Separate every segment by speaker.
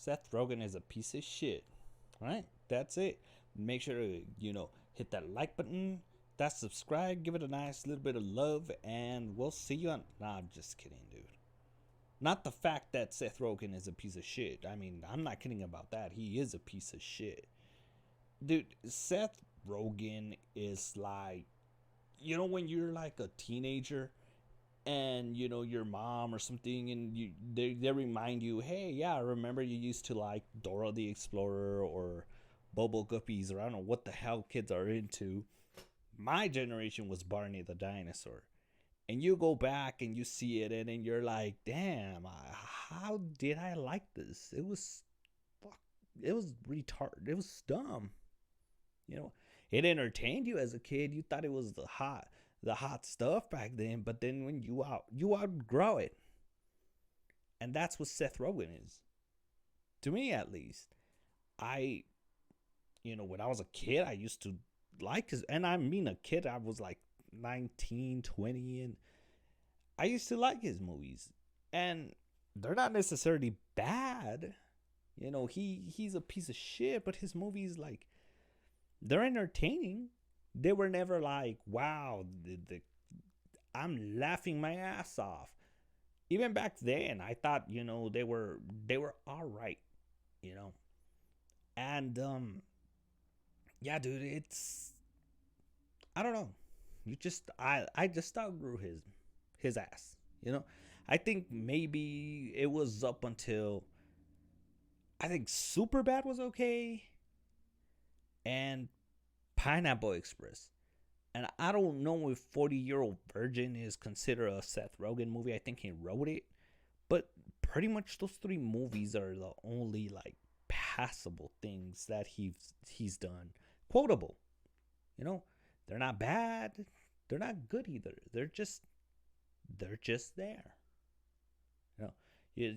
Speaker 1: Seth Rogen is a piece of shit. Right? That's it. Make sure to, hit that like button, that subscribe, give it a nice little bit of love, and we'll see you on. Nah, I'm just kidding, dude. Not the fact that Seth Rogen is a piece of shit. I mean, I'm not kidding about that. He is a piece of shit. Dude, Seth Rogen is like, when you're like a teenager and your mom or something and they remind you, hey, yeah, I remember you used to like Dora the Explorer or Bobo Guppies, or I don't know what the hell kids are into. My generation was Barney the dinosaur, and you go back and you see it and then you're like, damn, how did I like this? It was retarded. It was dumb. you know it entertained you as a kid. You thought it was the hot stuff back then, but then when you outgrow it. And that's what Seth Rogen is, to me at least. I when I was a kid, I used to like his, and I mean a kid, I was like 19, 20, and I used to like his movies. And they're not necessarily bad. He's a piece of shit, but his movies, like, they're entertaining. They were never like, wow, I'm laughing my ass off. Even back then, I thought, they were all right, you know. And yeah, dude, it's, I don't know. I just outgrew his ass, you know. I think maybe it was up until, I think Superbad was okay, and Pineapple Express. And I don't know if 40-Year-Old Virgin is considered a Seth Rogen movie. I think he wrote it. But pretty much those three movies are the only, like, passable things that he's done. Quotable. You know, they're not bad. They're not good either. They're just there. You know, you,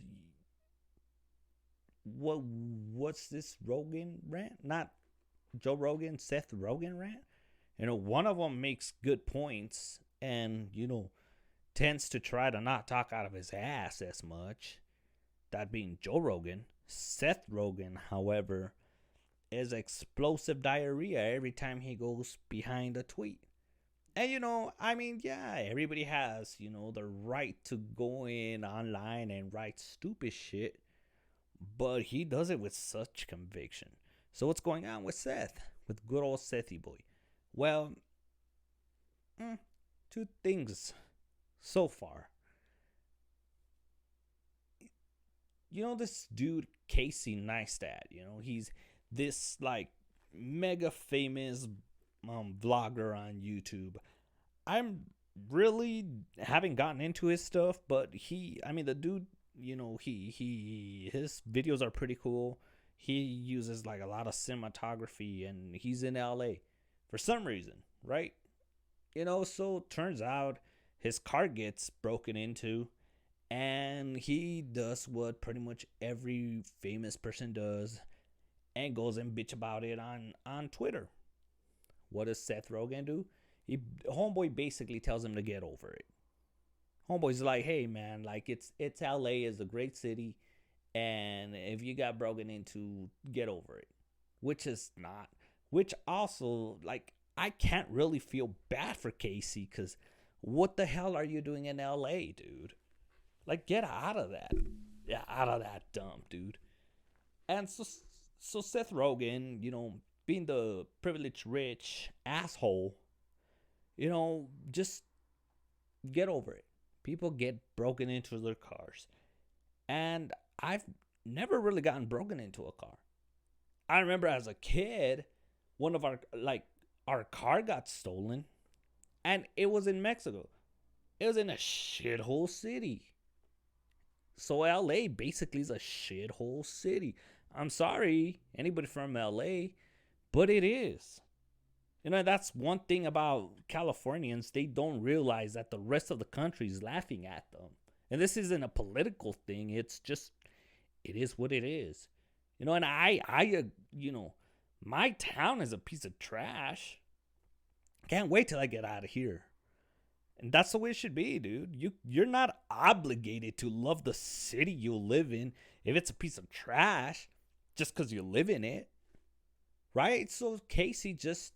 Speaker 1: what's this Rogan rant? Not Joe Rogan, Seth Rogen rant. One of them makes good points and, tends to try to not talk out of his ass as much. That being Joe Rogan. Seth Rogen, however, is explosive diarrhea every time he goes behind a tweet. And, I mean, yeah, everybody has, the right to go in online and write stupid shit, but he does it with such conviction. So what's going on with Seth? With good old Sethy boy? Well, two things so far. This dude, Casey Neistat, he's this, like, mega famous vlogger on YouTube. I'm really haven't gotten into his stuff, but the dude, his videos are pretty cool. He uses, like, a lot of cinematography, and he's in LA for some reason, right? So turns out his car gets broken into, and he does what pretty much every famous person does, and goes and bitch about it on Twitter. What does Seth Rogen do? Homeboy basically tells him to get over it. Homeboy's like, hey man, like, it's LA is a great city, and if you got broken into, get over it. Which is not. Which also, like, I can't really feel bad for Casey, because what the hell are you doing in LA, dude? Like, get out of that. Yeah, out of that dump, dude. And so Seth Rogen, being the privileged rich asshole, just get over it. People get broken into their cars. And I've never really gotten broken into a car. I remember as a kid, one of our car got stolen, and it was in Mexico. It was in a shithole city. So LA basically is a shithole city. I'm sorry, anybody from LA, but it is. That's one thing about Californians. They don't realize that the rest of the country is laughing at them. And this isn't a political thing. It's just, it is what it is. And my town is a piece of trash. Can't wait till I get out of here. And that's the way it should be, dude. You're not obligated to love the city you live in if it's a piece of trash just because you live in it. Right? So Casey just,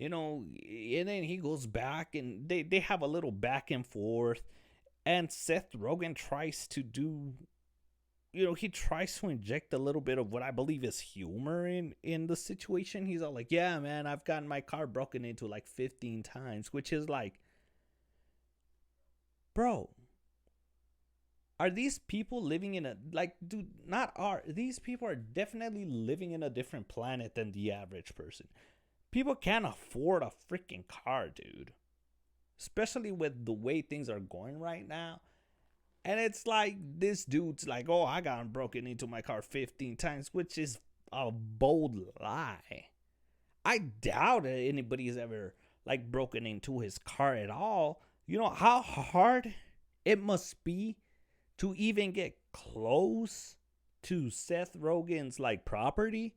Speaker 1: and then he goes back and they have a little back and forth. And Seth Rogen tries to do, he tries to inject a little bit of what I believe is humor in the situation. He's all like, yeah, man, I've gotten my car broken into like 15 times, which is like, bro, are these people living in a, like, dude, not are, these people are definitely living in a different planet than the average person. People can't afford a freaking car, dude. Especially with the way things are going right now. And it's like, this dude's like, oh, I got broken into my car 15 times, which is a bold lie. I doubt that anybody's ever, like, broken into his car at all. You know how hard it must be to even get close to Seth Rogen's, like, property?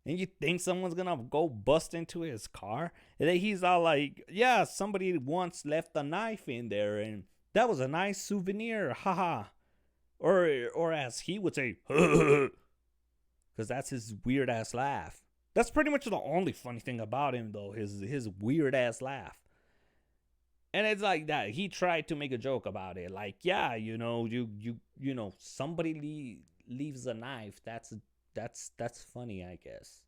Speaker 1: And you think someone's gonna go bust into his car? And then he's all like, yeah, somebody once left a knife in there and that was a nice souvenir, haha. Or as he would say, because that's his weird ass laugh. That's pretty much the only funny thing about him, though, his weird ass laugh. And it's like that. He tried to make a joke about it, like, yeah, somebody leaves a knife. That's funny, I guess.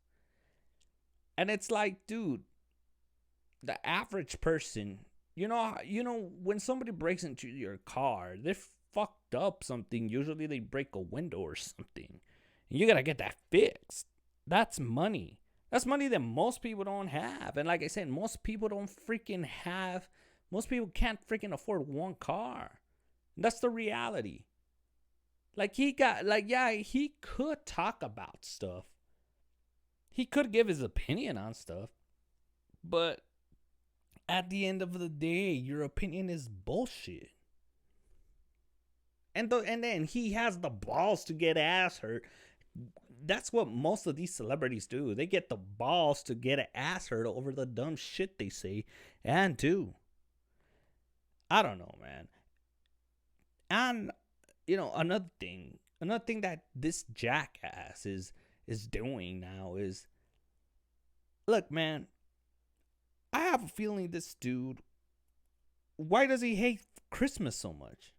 Speaker 1: And it's like, dude, the average person, when somebody breaks into your car, they fucked up something. Usually they break a window or something. And you gotta get that fixed. That's money. That's money that most people don't have. And like I said, most people can't freaking afford one car. And that's the reality. Like, he could talk about stuff. He could give his opinion on stuff. But at the end of the day, your opinion is bullshit. And then he has the balls to get ass hurt. That's what most of these celebrities do. They get the balls to get ass hurt over the dumb shit they say and do. I don't know, man. And another thing that this jackass is doing now is, look, man, I have a feeling this dude, why does he hate Christmas so much?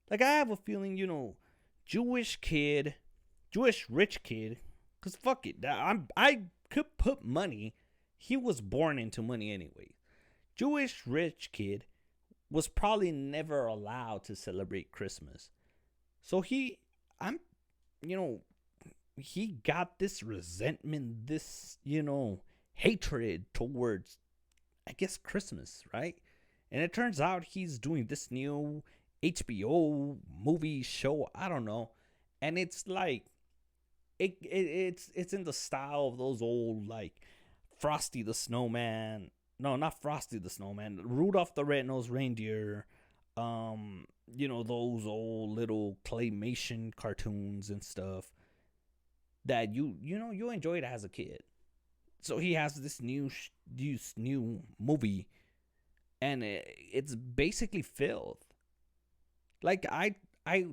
Speaker 1: Like, I have a feeling, Jewish rich kid, because fuck it, I could put money, he was born into money anyway. Jewish rich kid was probably never allowed to celebrate Christmas. So he got this resentment, this, hatred towards, I guess, Christmas, right? And it turns out he's doing this new HBO movie show, I don't know. And it's like, it's in the style of those old, like, Frosty the Snowman. No, not Frosty the Snowman. Rudolph the Red-Nosed Reindeer. Those old little claymation cartoons and stuff that you enjoyed as a kid. So he has this new movie, and it's basically filth. Like, I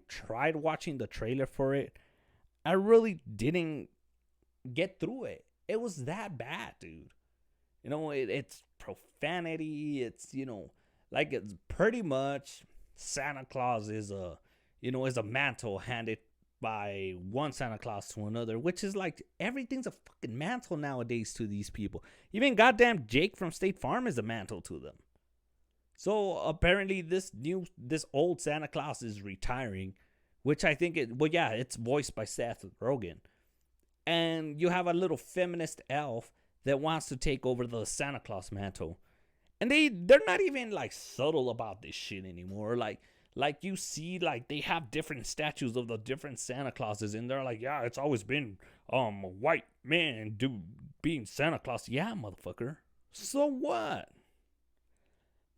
Speaker 1: tried watching the trailer for it. I really didn't get through it. It was that bad, dude. It's profanity. It's, like, it's pretty much Santa Claus is a mantle handed by one Santa Claus to another, which is like, everything's a fucking mantle nowadays to these people. Even goddamn Jake from State Farm is a mantle to them. So apparently this old Santa Claus is retiring, which I think it's voiced by Seth Rogen. And you have a little feminist elf that wants to take over the Santa Claus mantle. And they're not even, like, subtle about this shit anymore. Like you see, like, they have different statues of the different Santa Clauses, and they're like, yeah, it's always been a white man being Santa Claus. Yeah, motherfucker. So what?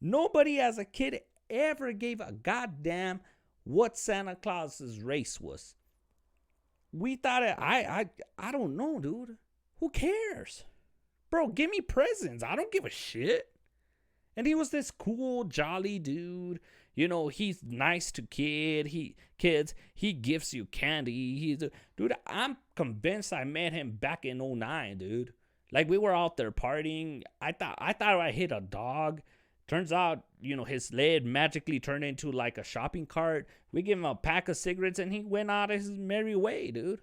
Speaker 1: Nobody as a kid ever gave a goddamn what Santa Claus's race was. We thought I don't know, dude. Who cares? Bro, give me presents. I don't give a shit. And he was this cool, jolly dude. He's nice to kids. He gives you candy. Dude, I'm convinced I met him back in '09, dude. Like, we were out there partying. I thought I hit a dog. Turns out, his lid magically turned into like a shopping cart. We gave him a pack of cigarettes and he went out his merry way, dude.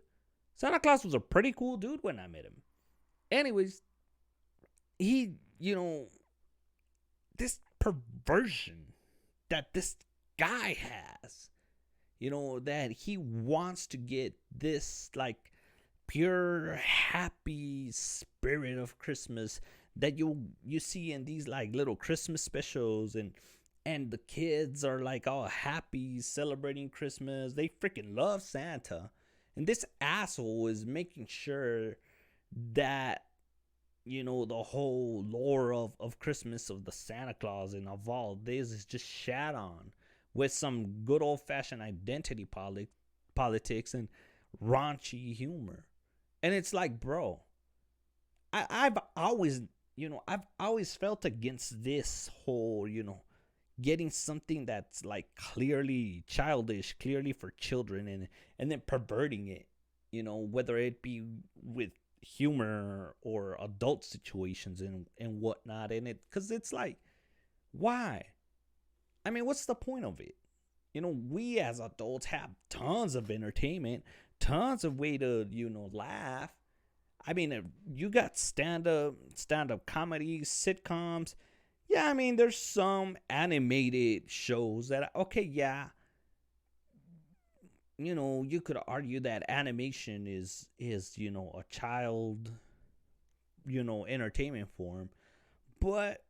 Speaker 1: Santa Claus was a pretty cool dude when I met him. Anyways, he, this perversion that this guy has, that he wants to get this like pure happy spirit of Christmas that you see in these like little Christmas specials, and the kids are like all happy celebrating Christmas. They freaking love Santa. And this asshole is making sure that the whole lore of Christmas, of the Santa Claus and of all this is just shat on with some good old fashioned identity politics and raunchy humor. And it's like, bro, I've always felt against this whole, getting something that's like clearly childish, clearly for children, and then perverting it, whether it be with humor or adult situations and whatnot in it. Because it's like, why? I mean, what's the point of it? We as adults have tons of entertainment, tons of way to, laugh. I mean, you got stand-up comedies, sitcoms. Yeah, I mean, there's some animated shows that, okay, yeah, you could argue that animation is a child, entertainment form. But,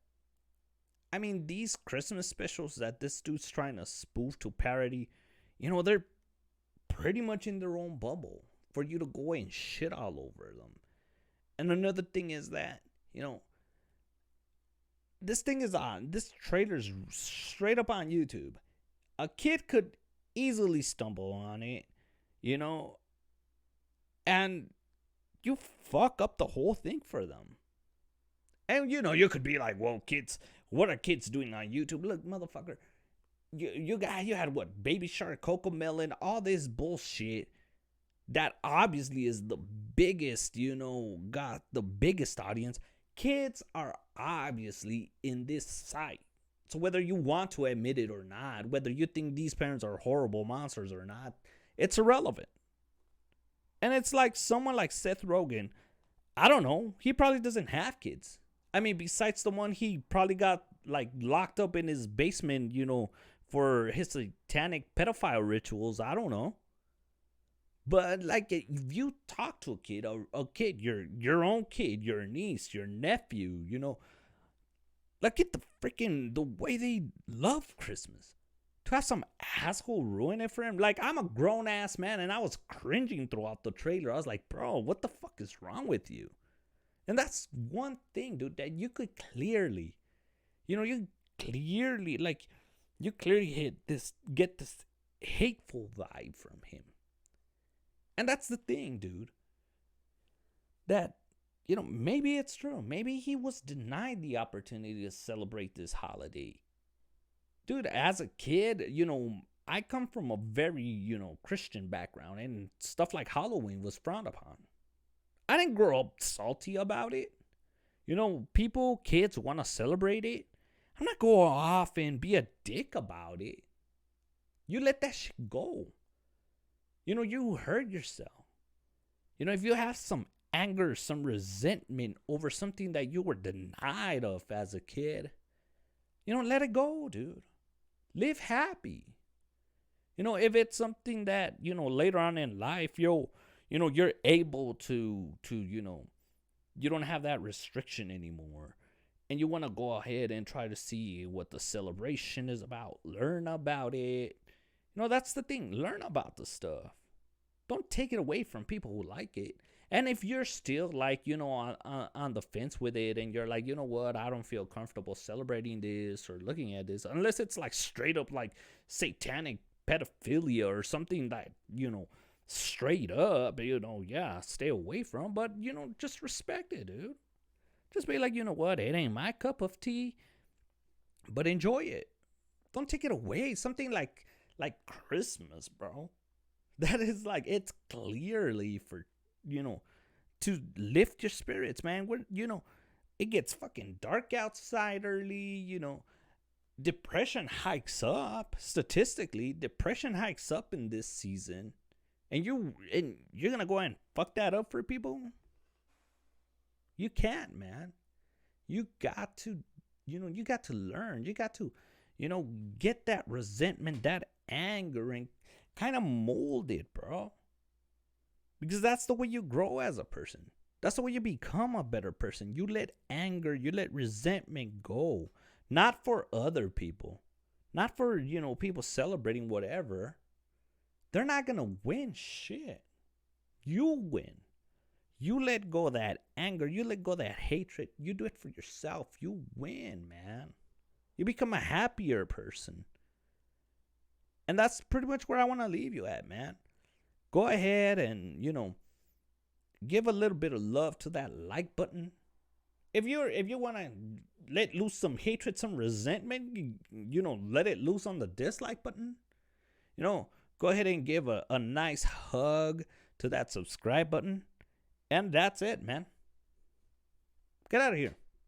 Speaker 1: I mean, these Christmas specials that this dude's trying to spoof to parody, they're pretty much in their own bubble for you to go and shit all over them. And another thing is that, this trailer's straight up on YouTube. A kid could easily stumble on it, and you fuck up the whole thing for them. And, you could be like, well, kids, what are kids doing on YouTube? Look, motherfucker, you had what? Baby Shark, Coco Melon, all this bullshit that obviously is the biggest, got the biggest audience. Kids are obviously in this site. So whether you want to admit it or not, whether you think these parents are horrible monsters or not, it's irrelevant. And it's like someone like Seth Rogen, I don't know, he probably doesn't have kids. I mean, besides the one he probably got like locked up in his basement, for his satanic pedophile rituals. I don't know. But like, if you talk to a kid, your own kid, your niece, your nephew, look at the way they love Christmas. To have some asshole ruin it for him. Like, I'm a grown ass man and I was cringing throughout the trailer. I was like, bro, what the fuck is wrong with you? And that's one thing, dude, that you could clearly, you clearly get this hateful vibe from him. And that's the thing, dude. That, maybe it's true. Maybe he was denied the opportunity to celebrate this holiday. Dude, as a kid, I come from a very, Christian background, and stuff like Halloween was frowned upon. I didn't grow up salty about it. Kids want to celebrate it. I'm not going off and be a dick about it. You let that shit go. You hurt yourself. If you have some anger, some resentment over something that you were denied of as a kid, let it go, dude. Live happy. If it's something that, later on in life, you're able to, you don't have that restriction anymore. And you want to go ahead and try to see what the celebration is about. Learn about it. That's the thing. Learn about the stuff. Don't take it away from people who like it. And if you're still like, on the fence with it, and you're like, you know what, I don't feel comfortable celebrating this or looking at this, unless it's like straight up like satanic pedophilia or something that, straight up, stay away from. But, just respect it, dude. Just be like, you know what, it ain't my cup of tea. but enjoy it. Don't take it away. Something like Christmas, bro. That is like, it's clearly for, you know, to lift your spirits, man. It gets fucking dark outside early, depression hikes up statistically. Depression hikes up in this season, and you're gonna go and fuck that up for people. You can't, man. You got to, you got to learn. You got to, get that resentment, that anger, and kind of mold it, bro. Because that's the way you grow as a person. That's the way you become a better person. You let anger, you let resentment go. Not for other people. Not for, people celebrating whatever. They're not going to win shit. You win. You let go of that anger. You let go of that hatred. You do it for yourself. You win, man. You become a happier person. And that's pretty much where I want to leave you at, man. Go ahead and, give a little bit of love to that like button. If you want to let loose some hatred, some resentment, let it loose on the dislike button. Go ahead and give a nice hug to that subscribe button. And that's it, man. Get out of here.